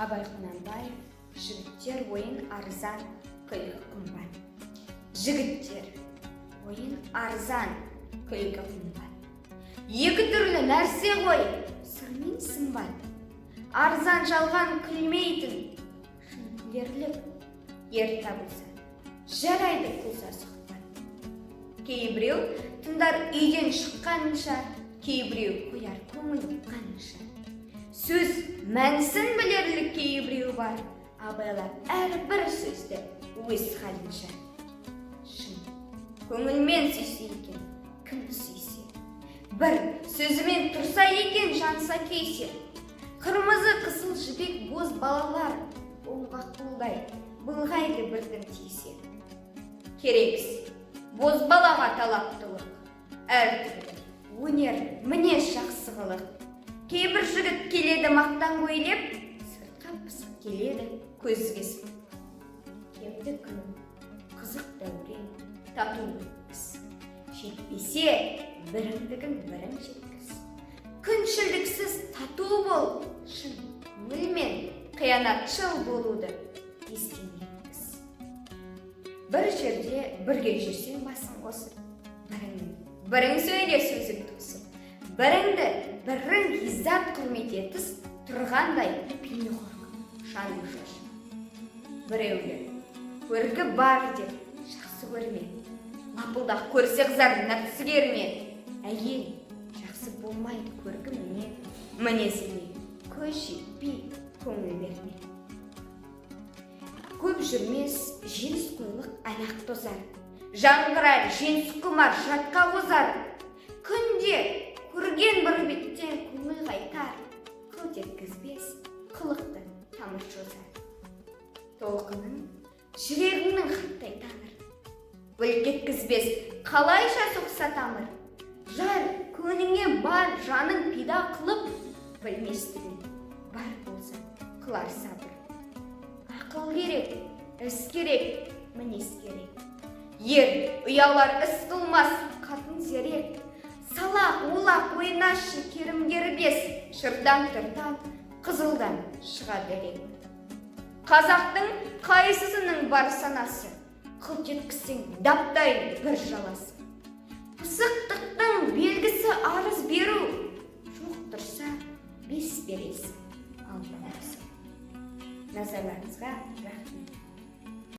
Абай Құнанбаев, жігіттер ойын арзан, күлкі қымбат. Жігіттер ойын арзан, күлкі қымбат. Екі түрлі нәрсе ғой, сыр мен сымбат. Арзан жалған күлмейтін, шын күлерлік ер табылса, жарайды құлса сұхбат. Кейбіреу тыңдар үйден шыққанынша, кейбіреу қояр көңіл қанынша. Сөз мәнісін білерлік кейбіреу бар, абайлап әрбір сөзді өз халінше. Шын, көңілмен сүйсе екен, кім сүйсе. Бір сөзімен тұрса екен, жанса кейсе. Қырмызы қысыл жібек боз балалар, оңға қолдай, былғайды бірдің тисе. Керексіз, боз балаға талаптылық, әртүрлі, өнер, мінез жақсы қылық. Кейбір жігіт келеді мақтан көйлеп, сыртқа пысық келеді көзі кесіп. Кемді күн, қызық дәурен, тату өткіз. Жетпесе, біріңдігін бірің жеткіз. Күншілдіксіз тату бол, шын көңілмен қиянатшыл болуды естен еткіз. Бір жерде бірге жүрсең басын қосып, бірің сөйле сөзің тосып. Біріңді бірің ғиззат құрмет етіс, тұрғандай пейні қорқын, шаның шошын. Біреулер көргі бар деп жақсы көрме, лапылдақ көрсе қызар нәпсі керме. Әйел жақсы болмайды көргіміне, мінезіне көз жетпей көңіл берме. Көп жүрмес жеңіс қойлық аяқ тозар, жаңғырар жеңіс құмар жатқа қозар. Күнде көрген бір беттен көңіл қайтар, қыл жеткізбес қылықты тамыр жозар. Толқының жүрегіңнің хаттай тамыр, бүлк еткізбес қалайша соқса тамыр. Жар көніңе бар жаның пида қылып, білместігін бар болса қылар сабыр. Ақыл керек, іс керек, мінез керек. Ер ұялар іс қылмас, қатын зерек. Салақ, олақ, ойнашы, керімгербес, шырдан тұрдан, қызылдан шыға дерек. Қазақтың қайсысының бар санасы, қыл жеткізсең даптай бір жаласы. Пысықтықтың белгісі арыз беру, жоқ тұрса бес бересің, ал болмаса. Назарларыңызға рахмет.